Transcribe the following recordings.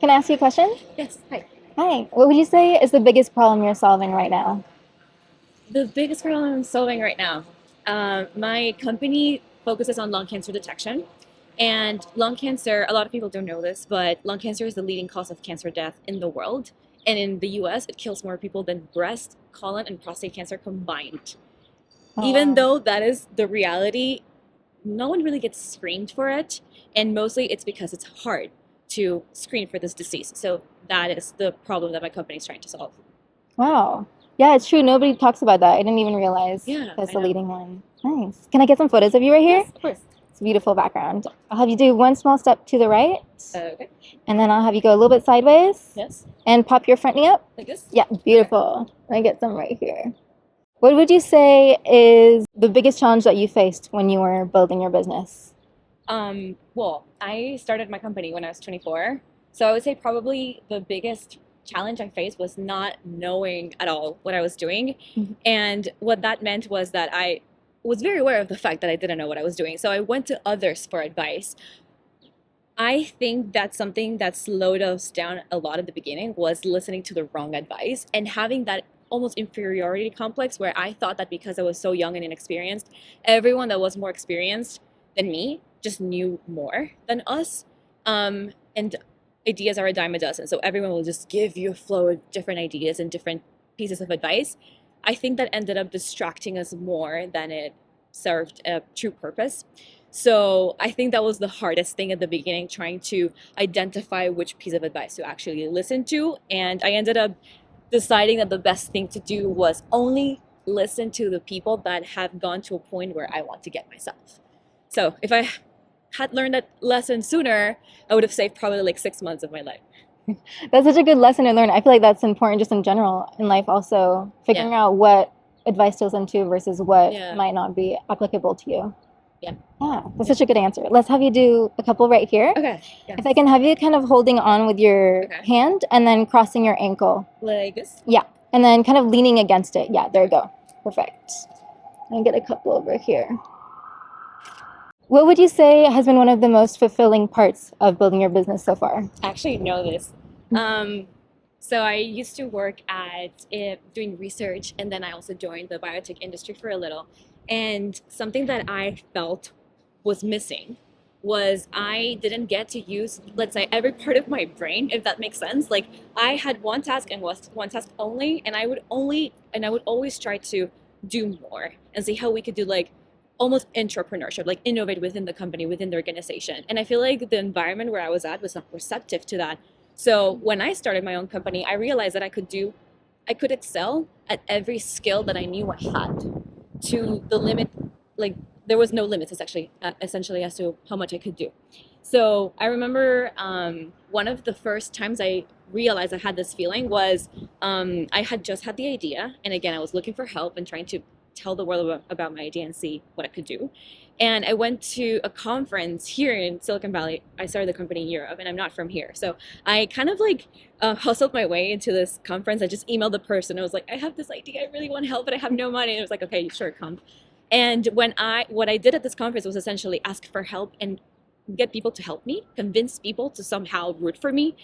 Can I ask you a question? Yes, hi. Hi. What would you say is the biggest problem you're solving right now? The biggest problem I'm solving right now, my company focuses on lung cancer detection. And lung cancer, a lot of people don't know this, but lung cancer is the leading cause of cancer death in the world. And in the US, it kills more people than breast, colon, and prostate cancer combined. Oh, Even wow. though that is the reality, no one really gets screened for it. And mostly it's because it's hard to screen for this disease. So that is the problem that my company is trying to solve. Wow. Yeah, it's true. Nobody talks about that. I didn't even realize Yeah, that's I the know. leading one. Nice. Can I get some photos of you right here? Yes, of course. It's a beautiful background. I'll have you do one small step to the right, Okay. and then I'll have you go a little bit sideways Yes. and pop your front knee up. Like this? Yeah, Okay. beautiful. Let me get some right here. What would you say is the biggest challenge that you faced when you were building your business? Well, I started my company when I was 24. So I would say probably the biggest challenge I faced was not knowing at all what I was doing. Mhm. And what that meant was that I was very aware of the fact that I didn't know what I was doing. So I went to others for advice. I think that's something that slowed us down a lot at the beginning was listening to the wrong advice and having that almost inferiority complex where I thought that because I was so young and inexperienced, everyone that was more experienced than me just knew more than us. And ideas are a dime a dozen. So everyone will just give you a flow of different ideas and different pieces of advice. I think that ended up distracting us more than it served a true purpose. So I think that was the hardest thing at the beginning, trying to identify which piece of advice to actually listen to. And I ended up deciding that the best thing to do was only listen to the people that have gone to a point where I want to get myself. So if I had learned that lesson sooner, I would have saved probably like 6 months of my life. That's such a good lesson to learn. I feel like that's important just in general in life, also Yeah. figuring out what advice to listen to versus what Yeah. might not be applicable to you. Yeah. Yeah, that's Yeah. such a good answer. Let's have you do a couple right here. Okay. Yes. If I can have you kind of holding on with your Okay. hand and then crossing your ankle. Like this? Yeah, and then kind of leaning against it. Yeah, there you go. Perfect. And get a couple over here. What would you say has been one of the most fulfilling parts of building your business so far? I actually know this. Um, so I used to work at doing research, and then I also joined the biotech industry for a little. And something that I felt was missing was I didn't get to use, let's say, every part of my brain, if that makes sense. Like I had one task and was one task only, and I would always try to do more and see how we could do like almost entrepreneurship, like innovate within the company, within the organization. And I feel like the environment where I was at was not receptive to that. So when I started my own company, I realized that I could excel at every skill that I knew I had to the limit, like there was no limits essentially as to how much I could do. So I remember one of the first times I realized I had this feeling was I had just had the idea, and again I was looking for help and trying to tell the world about my idea and see what I could do. And I went to a conference here in Silicon Valley. I started the company in Europe, and I'm not from here, so I kind of like hustled my way into this conference. I just emailed the person. I was like, I have this idea. I really want help, but I have no money. And it was like, okay, sure, come. And what I did at this conference was essentially ask for help and get people to help me, convince people to somehow root for me.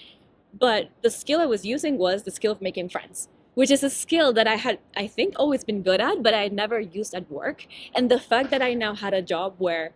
But the skill I was using was the skill of making friends, which is a skill that I had, I think, always been good at, but I had never used at work. And the fact that I now had a job where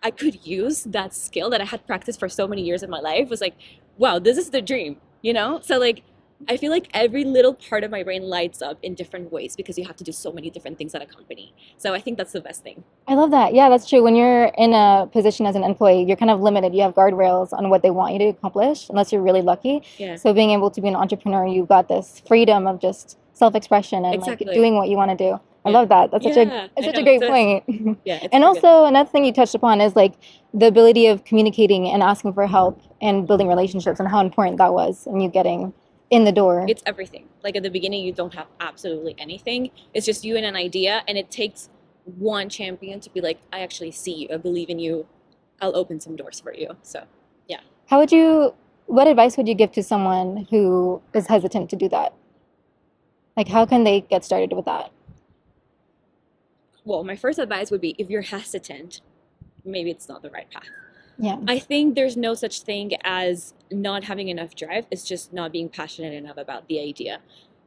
I could use that skill that I had practiced for so many years in my life was like, wow, this is the dream, you know? So like I feel like every little part of my brain lights up in different ways because you have to do so many different things at a company. So I think that's the best thing. I love that. Yeah, that's true. When you're in a position as an employee, you're kind of limited. You have guardrails on what they want you to accomplish, unless you're really lucky. Yeah. So being able to be an entrepreneur, you've got this freedom of just self-expression and like Exactly. doing what you want to do. I Yeah. love that. That's such a Yeah, it's I such a know. great So point. yeah, it's And pretty good. also another thing you touched upon is like the ability of communicating and asking for help and building relationships and how important that was and you getting in the door. It's everything. Like at the beginning, you don't have absolutely anything. It's just you and an idea, and it takes one champion to be like, I actually see you, I believe in you, I'll open some doors for you. So yeah. How would you, what advice would you give to someone who is hesitant to do that? Like, how can they get started with that? Well, my first advice would be if you're hesitant, maybe it's not the right path. Yeah. I think there's no such thing as not having enough drive. It's just not being passionate enough about the idea.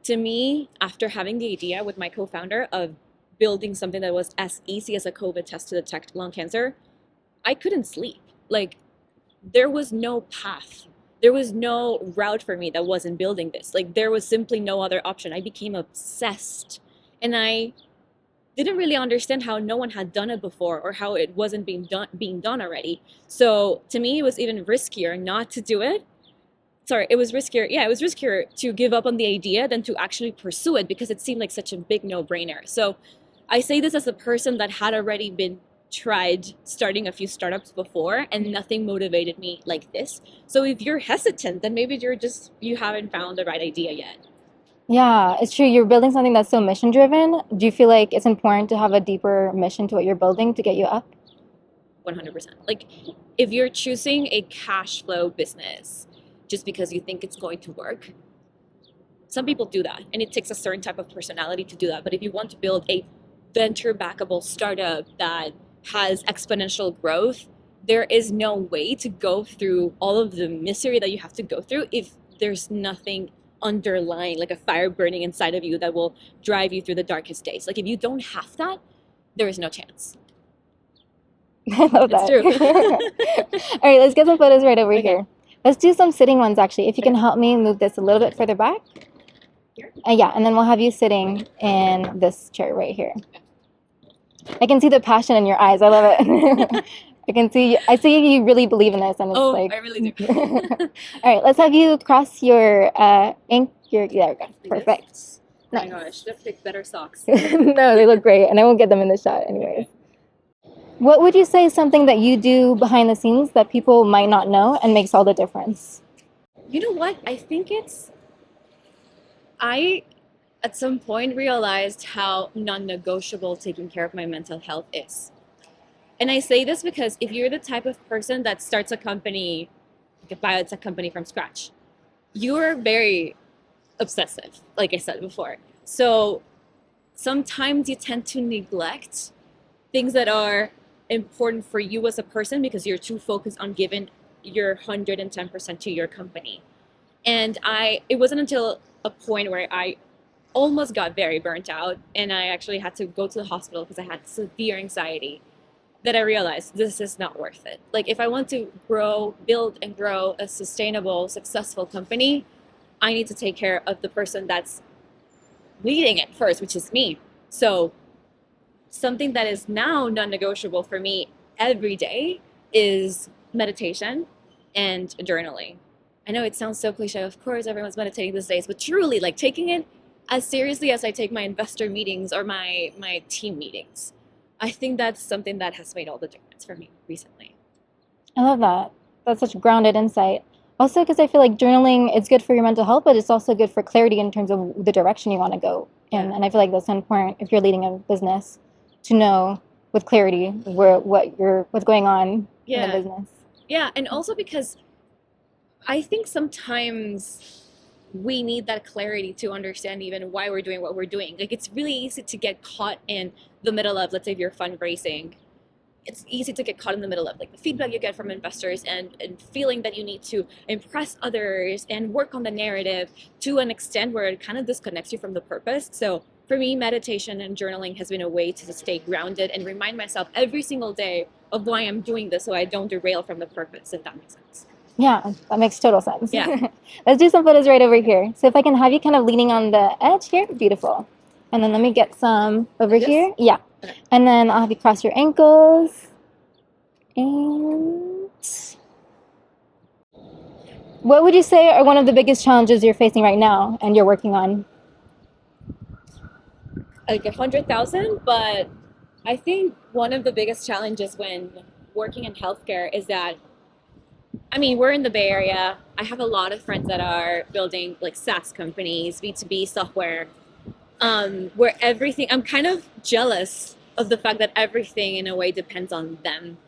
To me, after having the idea with my co-founder of building something that was as easy as a COVID test to detect lung cancer, I couldn't sleep. Like, there was no path. There was no route for me that wasn't building this. Like, there was simply no other option. I became obsessed. And I didn't really understand how no one had done it before or how it wasn't being done already. So to me, it was even riskier not to do it. Sorry, it was riskier. Yeah, it was riskier to give up on the idea than to actually pursue it because it seemed like such a big no-brainer. So I say this as a person that had already been tried starting a few startups before and nothing motivated me like this. So if you're hesitant, then maybe you haven't found the right idea yet. Yeah, it's true. You're building something that's so mission driven. Do you feel like it's important to have a deeper mission to what you're building to get you up? 100%. Like, if you're choosing a cash flow business just because you think it's going to work, some people do that, and it takes a certain type of personality to do that. But if you want to build a venture backable startup that has exponential growth, there is no way to go through all of the misery that you have to go through if there's nothing underlying, like a fire burning inside of you that will drive you through the darkest days. Like, if you don't have that, there is no chance. I love It's that. true. All right, let's get some photos right over Okay. here. Let's do some sitting ones actually. If you can help me move this a little bit further back. Here? Yeah, and then we'll have you sitting in this chair right here. I can see the passion in your eyes. I love it. I see you really believe in this, and it's Oh, like. I really do. All right, let's have you cross your ink. There we go. Like this? Perfect. Oh my Nice. gosh, I should have picked better socks. No, they look great, and I won't get them in the shot anyways. What would you say is something that you do behind the scenes that people might not know and makes all the difference? You know what? I think I at some point realized how non-negotiable taking care of my mental health is. And I say this because if you're the type of person that starts a company, like a biotech company from scratch, you're very obsessive, like I said before. So sometimes you tend to neglect things that are important for you as a person because you're too focused on giving your 110% to your company. And it wasn't until a point where I almost got very burnt out and I actually had to go to the hospital because I had severe anxiety that I realized this is not worth it. Like, if I want to build and grow a sustainable, successful company, I need to take care of the person that's leading it first, which is me. So something that is now non-negotiable for me every day is meditation and journaling. I know it sounds so cliche, of course everyone's meditating these days, but truly, like, taking it as seriously as I take my investor meetings or my team meetings. I think that's something that has made all the difference for me recently. I love that. That's such grounded insight. Also, because I feel like journaling, it's good for your mental health, but it's also good for clarity in terms of the direction you want to go in. Yeah. And I feel like that's important if you're leading a business to know with clarity what's going on in the business. Yeah, and also because I think sometimes we need that clarity to understand even why we're doing what we're doing. Like, it's really easy to get caught in the middle of, let's say if you're fundraising, it's easy to get caught in the middle of like the feedback you get from investors and feeling that you need to impress others and work on the narrative to an extent where it kind of disconnects you from the purpose. So for me, meditation and journaling has been a way to stay grounded and remind myself every single day of why I'm doing this so I don't derail from the purpose, if that makes sense. Yeah, that makes total sense. Yeah. Let's do some photos right over here. So if I can have you kind of leaning on the edge here, beautiful. And then let me get some over This? here. Yeah. Okay. And then I'll have you cross your ankles. And what would you say are one of the biggest challenges you're facing right now and you're working on? Like 100,000, but I think one of the biggest challenges when working in healthcare is that, I mean, we're in the Bay Area. I have a lot of friends that are building like SaaS companies, B2B software, where everything, I'm kind of jealous of the fact that everything in a way depends on them,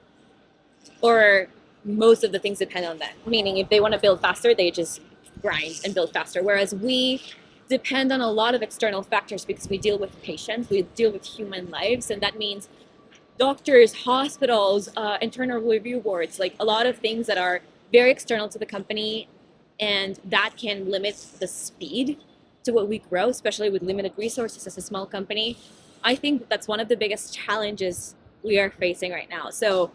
or most of the things depend on them. Meaning if they want to build faster, they just grind and build faster. Whereas we depend on a lot of external factors because we deal with patients, we deal with human lives, and that means doctors, hospitals, internal review boards, like a lot of things that are very external to the company, and that can limit the speed to what we grow, especially with limited resources as a small company. I think that's one of the biggest challenges we are facing right now. So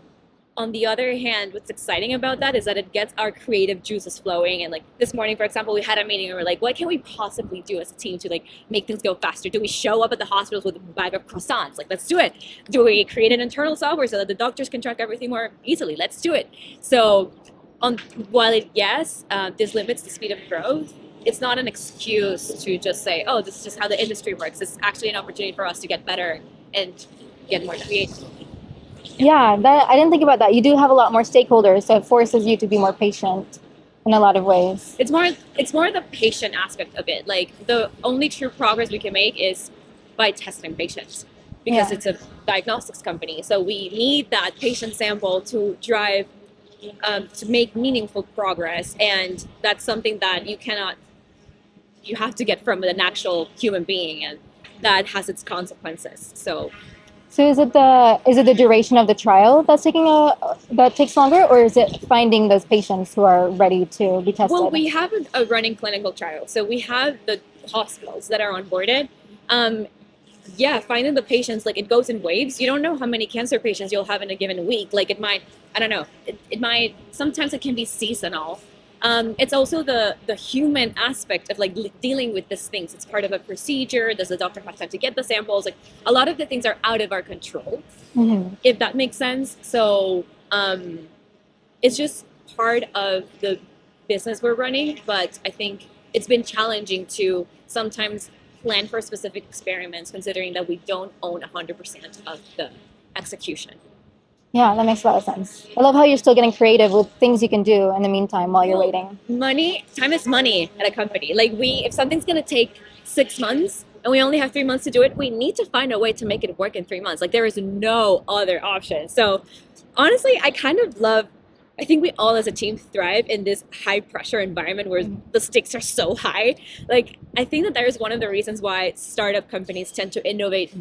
on the other hand, what's exciting about that is that it gets our creative juices flowing. And like this morning, for example, we had a meeting and we're like, what can we possibly do as a team to like make things go faster? Do we show up at the hospitals with a bag of croissants? Like, let's do it. Do we create an internal software so that the doctors can track everything more easily? Let's do it. So while this limits the speed of growth, it's not an excuse to just say, oh, this is just how the industry works. It's actually an opportunity for us to get better and get more creative. Yeah, I didn't think about that. You do have a lot more stakeholders, so it forces you to be more patient in a lot of ways. It's more the patient aspect of it. Like the only true progress we can make is by testing patients, because it's a diagnostics company. So we need that patient sample to drive to make meaningful progress, and that's something that you have to get from an actual human being, and that has its consequences. So is it the duration of the trial that takes longer, or is it finding those patients who are ready to be tested? Well, we have a running clinical trial. So we have the hospitals that are onboarded. Finding the patients, like it goes in waves. You don't know how many cancer patients you'll have in a given week. Like it might, I don't know, it might, sometimes it can be seasonal. It's also the human aspect of like dealing with these things. It's part of a procedure. Does the doctor have time to get the samples? Like a lot of the things are out of our control, if that makes sense. So it's just part of the business we're running. But I think it's been challenging to sometimes plan for specific experiments, considering that we don't own 100% of the execution. Yeah, that makes a lot of sense. I love how you're still getting creative with things you can do in the meantime while you're waiting. Time is money at a company. Like if something's going to take 6 months and we only have 3 months to do it, we need to find a way to make it work in 3 months. Like there is no other option. So honestly, I think we all as a team thrive in this high pressure environment where the stakes are so high. Like I think that is one of the reasons why startup companies tend to innovate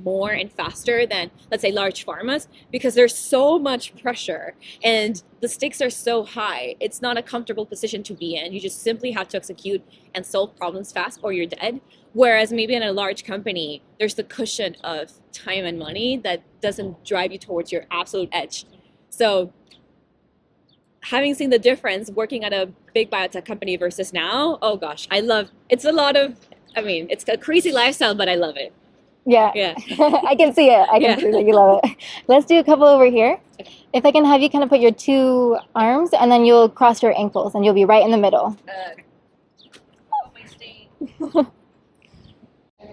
more and faster than, let's say, large pharmas, because there's so much pressure and the stakes are so high. It's not a comfortable position to be in. You just simply have to execute and solve problems fast or you're dead. Whereas maybe in a large company, there's the cushion of time and money that doesn't drive you towards your absolute edge. So having seen the difference working at a big biotech company versus now, oh gosh, it's it's a crazy lifestyle, but I love it. Yeah. I can see it. I can see that you love it. Let's do a couple over here. If I can have you kind of put your 2 arms and then you'll cross your ankles and you'll be right in the middle.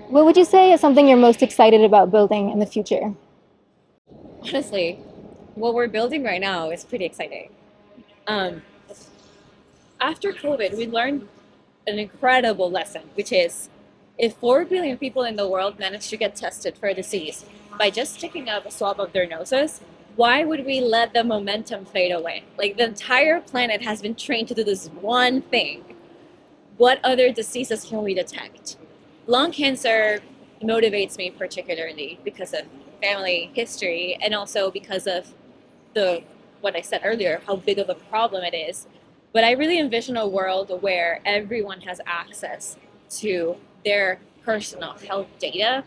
What would you say is something you're most excited about building in the future? Honestly, what we're building right now is pretty exciting. After COVID, we learned an incredible lesson, which is if 4 billion people in the world manage to get tested for a disease by just sticking up a swab of their noses, why would we let the momentum fade away? Like the entire planet has been trained to do this one thing. What other diseases can we detect? Lung cancer motivates me particularly because of family history and also because of what I said earlier, how big of a problem it is. But I really envision a world where everyone has access to their personal health data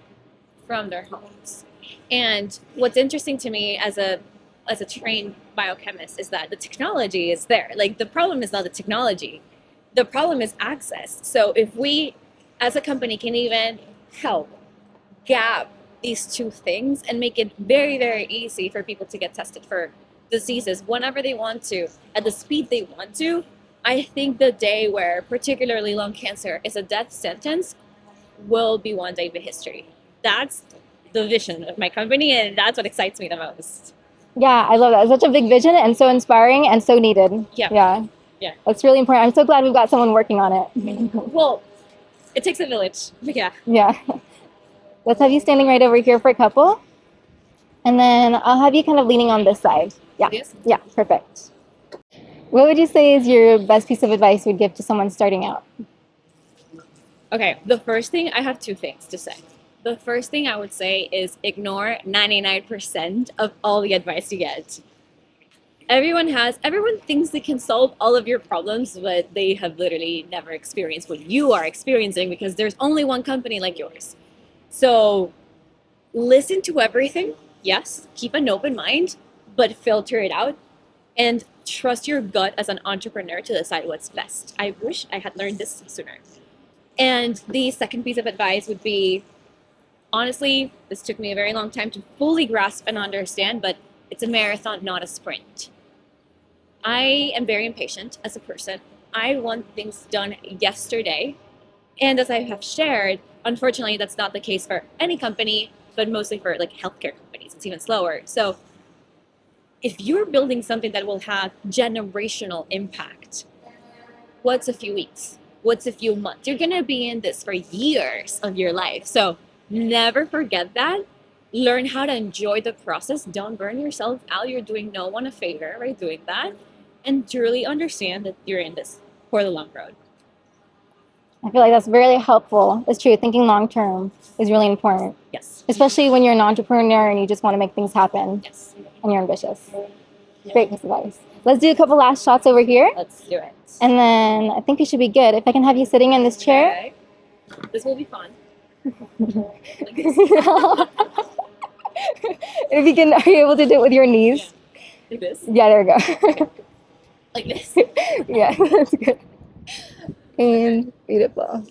from their homes. And what's interesting to me as a trained biochemist is that the technology is there. Like the problem is not the technology. The problem is access. So if we as a company can even help gap these two things and make it very, very easy for people to get tested for diseases whenever they want to, at the speed they want to, I think the day where particularly lung cancer is a death sentence will be one day in history. That's the vision of my company, and that's what excites me the most. Yeah, I love that. It's such a big vision and so inspiring and so needed. Yeah. That's really important. I'm so glad we've got someone working on it. Well, it takes a village. Yeah. Let's have you standing right over here for a couple. And then I'll have you kind of leaning on this side. Yeah, perfect. What would you say is your best piece of advice you would give to someone starting out? Okay, the first thing, I have 2 things to say. The first thing I would say is ignore 99% of all the advice you get. Everyone thinks they can solve all of your problems, but they have literally never experienced what you are experiencing because there's only one company like yours. So listen to everything. Yes, keep an open mind, but filter it out and trust your gut as an entrepreneur to decide what's best. I wish I had learned this sooner. And the second piece of advice would be, honestly, this took me a very long time to fully grasp and understand, but it's a marathon, not a sprint. I am very impatient as a person. I want things done yesterday. And as I have shared, unfortunately, that's not the case for any company, but mostly for like healthcare companies. It's even slower. So if you're building something that will have generational impact, what's a few weeks? What's a few months? You're gonna be in this for years of your life. So never forget that. Learn how to enjoy the process. Don't burn yourself out. You're doing no one a favor by doing that. And truly understand that you're in this for the long road. I feel like that's very helpful. It's true. Thinking long term is really important. Yes. Especially when you're an entrepreneur and you just want to make things happen. Yes. And you're ambitious. Great piece of advice. Let's do a couple last shots over here. Let's do it. And then I think we should be good. If I can have you sitting in this chair. Okay. This will be fun. Like this. If you can, are you able to do it with your knees? Yeah. Like this? Yeah, there we go. Okay. Like this? Yeah, that's good. And beautiful.